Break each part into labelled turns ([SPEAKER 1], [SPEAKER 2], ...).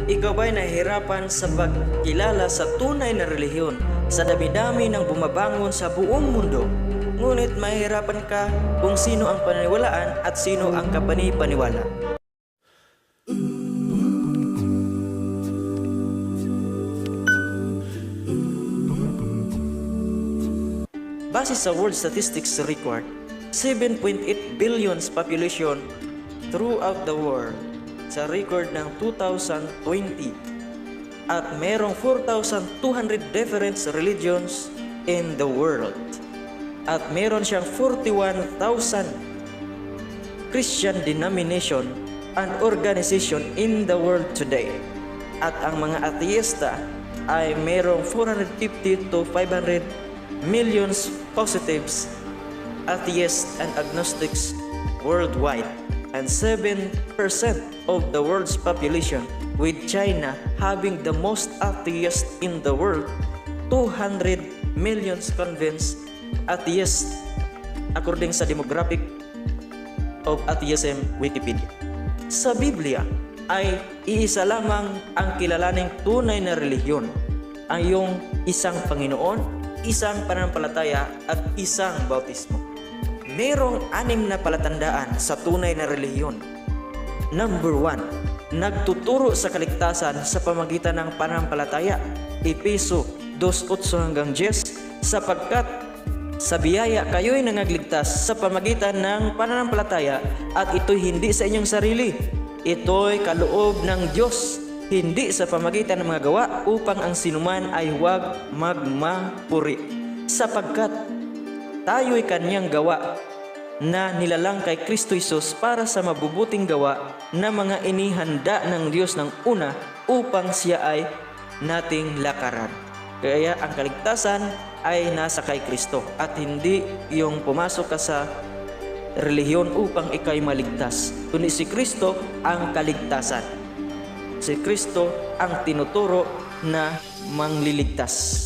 [SPEAKER 1] Ikaw ba'y nahihirapan sa pagkilala sa tunay na relihiyon sa dami-dami ng bumabangon sa buong mundo? Ngunit mahihirapan ka kung sino ang paniniwalaan at sino ang kapani-paniwala. Base sa World Statistics Record, 7.8 billion population throughout the world sa record ng 2020 at merong 4,200 different religions in the world at meron siyang 41,000 Christian denomination and organization in the world today at ang mga ateista ay merong 450 to 500 millions positives atheists and agnostics worldwide and 7% of the world's population, with China having the most atheists in the world, 200 million convinced atheists according sa demographic of atheism Wikipedia. Sa Biblia ay iisa lamang ang kilalaning tunay na relihiyon, ang iyong isang Panginoon, isang pananampalataya at isang bautismo. Merong 6 na palatandaan sa tunay na relihiyon. Number 1, nagtuturo sa kaligtasan sa pamagitan ng pananampalataya. Efeso 2:8-10, sapagkat sa biyaya kayo'y nangagligtas sa pamagitan ng pananampalataya at ito'y hindi sa inyong sarili. Ito'y kaloob ng Diyos, hindi sa pamagitan ng mga gawa upang ang sinuman ay huwag magmapuri. Sapagkat tayo'y kanyang gawa na nilalang kay Kristo Jesus para sa mabubuting gawa na mga inihanda ng Diyos ng una upang siya ay nating lakaran. Kaya ang kaligtasan ay nasa kay Kristo at hindi yung pumasok ka sa relihiyon upang ikay maligtas. Kundi si Kristo ang kaligtasan. Si Kristo ang tinuturo na mangliligtas.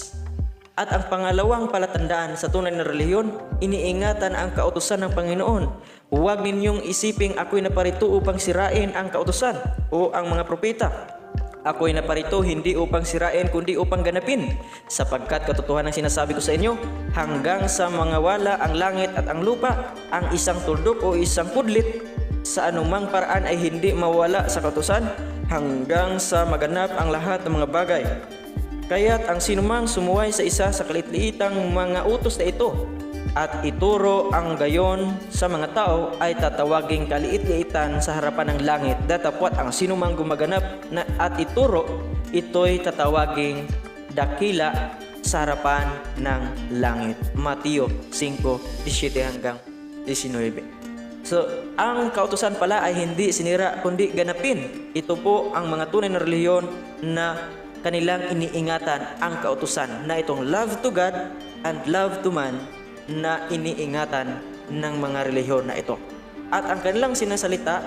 [SPEAKER 1] At ang pangalawang palatandaan sa tunay na relihiyon, iniingatan ang kautusan ng Panginoon. Huwag ninyong isiping ako'y naparito upang sirain ang kautusan o ang mga propeta. Ako'y naparito hindi upang sirain kundi upang ganapin. Sapagkat katotohanan ang sinasabi ko sa inyo, hanggang sa mga wala ang langit at ang lupa, ang isang tuldok o isang pudlit sa anumang paraan ay hindi mawala sa kautusan hanggang sa maganap ang lahat ng mga bagay. Kaya't ang sinumang sumuway sa isa sa kalitliitang mga utos na ito at ituro ang gayon sa mga tao ay tatawaging kaliit-liitan sa harapan ng langit. Datapwat ang sinumang gumaganap na at ituro, ito'y tatawaging dakila sa harapan ng langit. Mateo 5:17-19. So, ang kautusan pala ay hindi sinira kundi ganapin. Ito po ang mga tunay na relihiyon na kanilang iniingatan ang kautusan na itong love to God and love to man na iniingatan ng mga relihiyon na ito. At ang kanilang sinasalita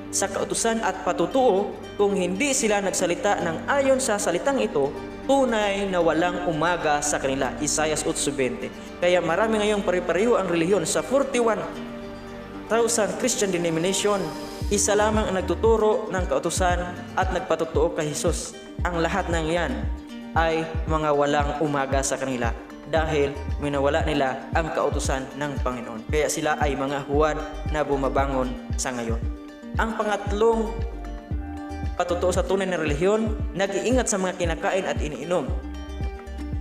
[SPEAKER 1] sa kautusan at patutuo, kung hindi sila nagsalita ng ayon sa salitang ito, tunay na walang umaga sa kanila. Isaiah 8:20. Kaya marami ngayong pare-pareho ang relihiyon sa 41,000 Christian denomination. Isa lamang ang nagtuturo ng kautusan at nagpatutuo kay Jesus. Ang lahat ng yan ay mga walang umaga sa kanila dahil minawala nila ang kautusan ng Panginoon. Kaya sila ay mga huwad na bumabangon sa ngayon. Ang pangatlong patutuo sa tunay na relihiyon, nag-iingat sa mga kinakain at iniinom.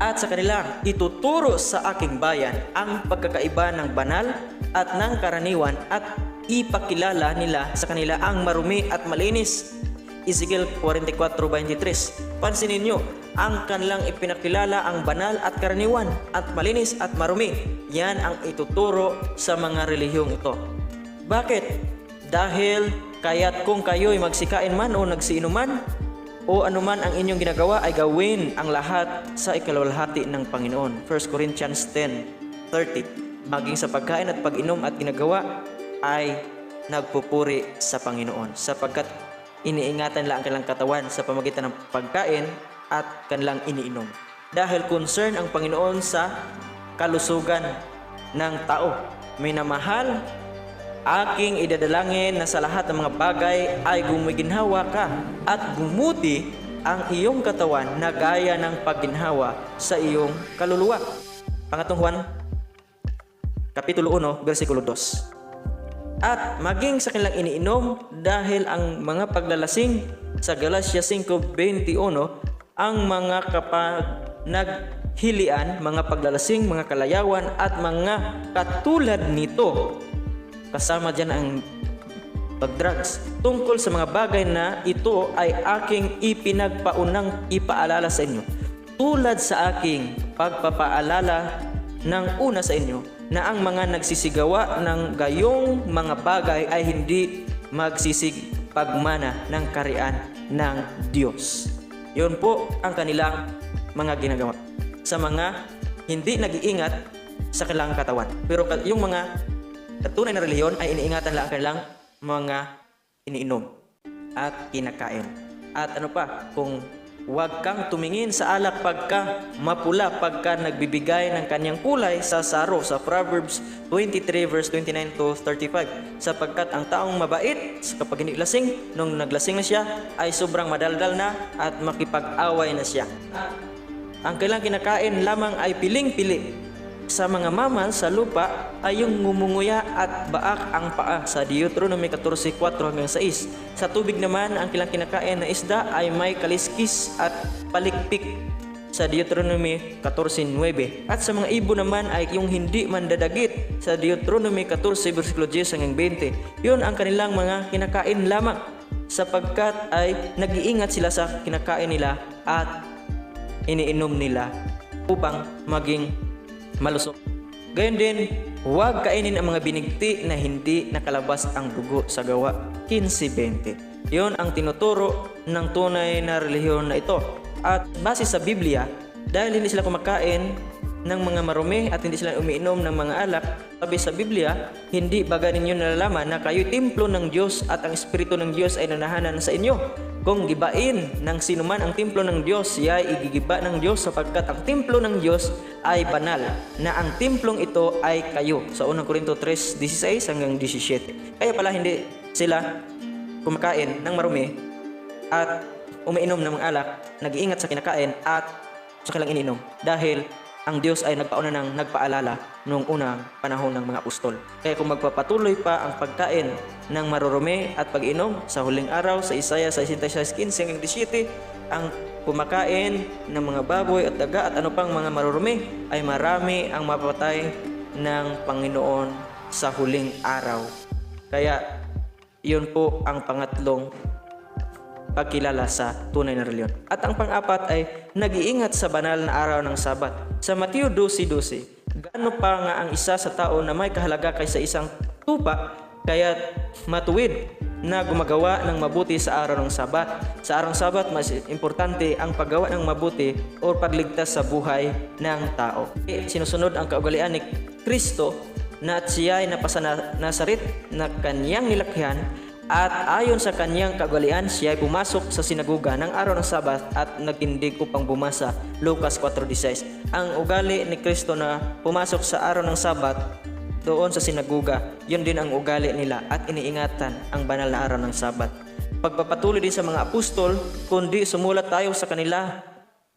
[SPEAKER 1] At sa kanila, ituturo sa aking bayan ang pagkakaiba ng banal at ng karaniwan at ipakilala nila sa kanila ang marumi at malinis. Ezekiel 44:23. Pansinin nyo, ang kanilang ipinakilala ang banal at karaniwan at malinis at marumi. Yan ang ituturo sa mga relihiyong ito. Bakit? Dahil kaya't kung kayo'y magsikain man o nagsiinuman o anuman ang inyong ginagawa ay gawin ang lahat sa ikaluwalhati ng Panginoon. 1 Corinthians 10:30. Maging sa pagkain at pag-inom at ginagawa ay nagpupuri sa Panginoon sapagkat iniingatan lang ang kanilang katawan sa pamagitan ng pagkain at kanilang iniinom. Dahil concern ang Panginoon sa kalusugan ng tao. Minamahal aking idadalangin na sa lahat ng mga bagay ay gumiginhawa ka at gumuti ang iyong katawan na gaya ng pagginhawa sa iyong kaluluwa. Pangatong Juan, Kapitulo 1, versikulo 2. At maging sa kanilang iniinom dahil ang mga paglalasing sa Galatia 5:21, ang mga naghilian, mga paglalasing, mga kalayawan at mga katulad nito, kasama dyan ang pagdrugs, tungkol sa mga bagay na ito ay aking ipinagpaunang ipaalala sa inyo, tulad sa aking pagpapaalala ng una sa inyo, na ang mga nagsisigawa ng gayong mga bagay ay hindi magsisigpagmana ng karian ng Diyos. Yun po ang kanilang mga ginagawa sa mga hindi nag-iingat sa kanilang katawan. Pero yung mga tunay na relihiyon ay iniingatan lang ang kanilang mga iniinom at kinakain. At ano pa, kung huwag kang tumingin sa alak pagka mapula, pagka nagbibigay ng kanyang kulay sa saro, sa Proverbs 23 verse 29 to 35. Sapagkat ang taong mabait kapag hindi lasing, nung naglasing na siya, ay sobrang madaldal na at makipag-away na siya. Ang kailang kinakain lamang ay piling-pili. Sa mga mamal sa lupa ay yung ngumunguya at baak ang paa, sa Deuteronomy 14:4-6. Sa tubig naman, ang kilang kinakain na isda ay may kaliskis at palikpik, sa Deuteronomy 14:9. At sa mga ibon naman ay yung hindi mandadagit, sa Deuteronomy 14:10-20. Yun ang kanilang mga kinakain lamang, sapagkat ay nag-iingat sila sa kinakain nila at iniinom nila upang maging malusog. Gayon din, huwag kainin ang mga binigti na hindi nakalabas ang dugo, sa Gawa 15:20. Yon ang tinuturo ng tunay na relihiyon na ito. At base sa Biblia, dahil hindi sila kumakain ng mga marumi at hindi sila umiinom ng mga alak, sabi sa Biblia, hindi baga ninyo nalalaman na kayo'y templo ng Diyos at ang Espiritu ng Diyos ay nanahanan sa inyo. Kung gibain ng sinuman ang templo ng Diyos, siya ay igigiba ng Diyos, sapagkat ang templo ng Diyos ay banal, na ang templong ito ay kayo. Sa 1 Corinto 3:16-17. Kaya pala hindi sila kumakain ng marumi at umiinom ng mga alak, nag-iingat sa kinakain at sa kanilang iniinom, dahil ang Diyos ay nagpauna ng nagpaalala noong unang panahon ng mga apostol. Kaya kung magpapatuloy pa ang pagkain ng marurumi at pag-inom sa huling araw, sa Isaiah 66:15-17, ang kumakain ng mga baboy at daga at ano pang mga marurumi, ay marami ang mapatay ng Panginoon sa huling araw. Kaya yun po ang pangatlong pagkilala sa tunay na reliyon. At ang pang-apat ay nag-iingat sa banal na araw ng Sabat. Sa Mateo 12:12, gaano pa nga ang isa sa tao na may kahalaga kaysa isang tupa, kaya matuwid na gumagawa ng mabuti sa araw ng Sabat. Sa araw ng Sabat, mas importante ang paggawa ng mabuti o pagligtas sa buhay ng tao. Sinusunod ang kaugalian ni Kristo na siya ay napasa Nazaret na kanyang nilakhan, at ayon sa kanyang kaugalian, siya ay pumasok sa sinagoga ng araw ng Sabat at nagtindig upang bumasa. Lucas 4:16. Ang ugali ni Kristo na pumasok sa araw ng Sabat doon sa sinagoga, yun din ang ugali nila at iniingatan ang banal na araw ng Sabat. Pagpapatuloy din sa mga apostol, kundi sumulat tayo sa kanila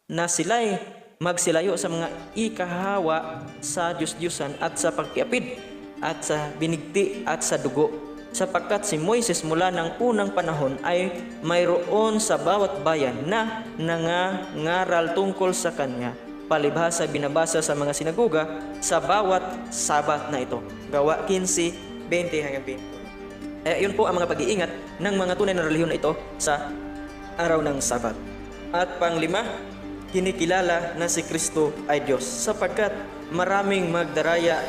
[SPEAKER 1] na sila'y magsilayo sa mga ikahawa sa Diyos-Diyosan at sa pagkiapid at sa binigti at sa dugo. Sapagkat si Moises mula ng unang panahon ay mayroon sa bawat bayan na nangangaral tungkol sa kanya. Palibhasa binabasa sa mga sinagoga sa bawat Sabat na ito. Gawa 15:20-20. Yun po ang mga pag-iingat ng mga tunay na relihiyon na ito sa araw ng Sabat. At panglima, kinikilala na si Kristo ay Diyos, sapagkat maraming magdaraya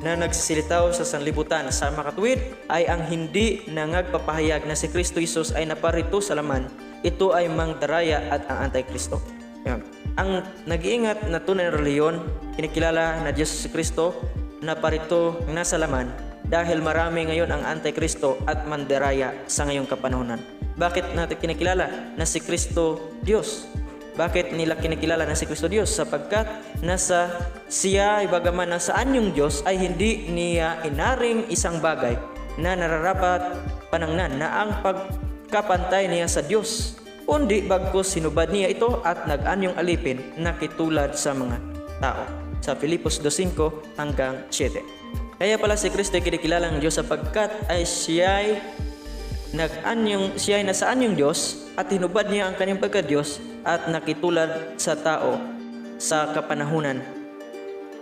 [SPEAKER 1] na nagsisilitaw sa sanlibutan. Sa makatuwid ay ang hindi nangagpapahayag na si Kristo Jesus ay naparito sa laman. Ito ay mangdaraya at ang Antikristo. Yan. Ang nag-iingat na tunay na relihiyon, kinikilala na Diyos si Kristo, naparito nasa laman, dahil marami ngayon ang Antikristo at mandaraya sa ngayong kapanahonan. Bakit natin kinikilala na si Kristo Diyos? Bakit nila kinikilala na si Kristo Diyos? Sapagkat siya ay bagaman nasaan yung Diyos ay hindi niya inaring isang bagay na nararapat panangnan na ang pagkapantay niya sa Dios, kundi bagkus sinubad niya ito at nag-anyong alipin na kitulad sa mga tao. Sa Filipos 2:5 hanggang 7. Kaya pala si Kristo ay kinikilalang Diyos sapagkat ay siya'y nasa anyong Diyos at hinubad niya ang kanyang pagka-Diyos at nakitulad sa tao sa kapanahunan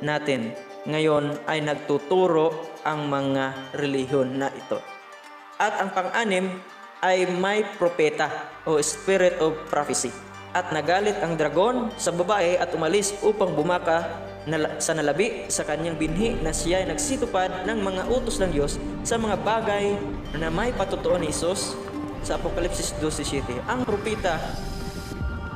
[SPEAKER 1] natin. Ngayon ay nagtuturo ang mga relihiyon na ito. At ang pang-anim ay may propeta o spirit of prophecy. At nagalit ang dragon sa babae at umalis upang bumaka sa nalabi sa kanyang binhi na siya ay nagsitupad ng mga utos ng Diyos sa mga bagay na may patutuo ni Isus sa Apokalipsis 12:7. Ang propeta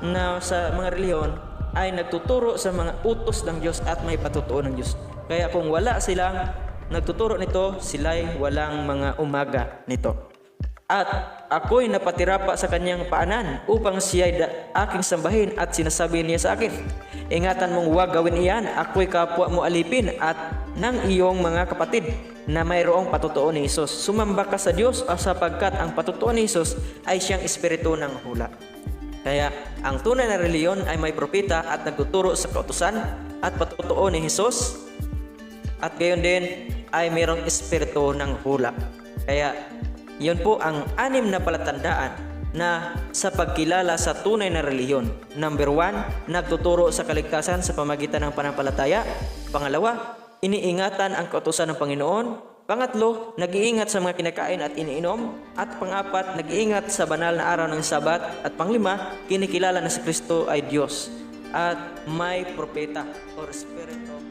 [SPEAKER 1] na sa mga relihiyon ay nagtuturo sa mga utos ng Diyos at may patutuo ng Diyos. Kaya kung wala silang nagtuturo nito, sila'y walang mga umaga nito. At ako'y napatira pa sa kanyang paanan upang siya'y aking sambahin at sinasabi niya sa akin, ingatan mong huwag gawin iyan, ako'y kapwa mo alipin at ng iyong mga kapatid na mayroong patutuo ni Isus. Sumamba ka sa Diyos sapagkat ang patutuo ni Isus ay siyang espiritu ng hula. Kaya ang tunay na reliyon ay may propeta at nagtuturo sa kautusan at patutuo ni Isus, at gayon din ay mayroong espiritu ng hula. Kaya yun po ang 6 na palatandaan na sa pagkilala sa tunay na relihiyon. Number 1, nagtuturo sa kaligtasan sa pamagitan ng pananampalataya. Pangalawa, iniingatan ang kautusan ng Panginoon. Pangatlo, nag-iingat sa mga kinakain at iniinom. At pang-apat, nag-iingat sa banal na araw ng Sabat. At pang-5, kinikilala na si Kristo ay Diyos at may propeta or spirit of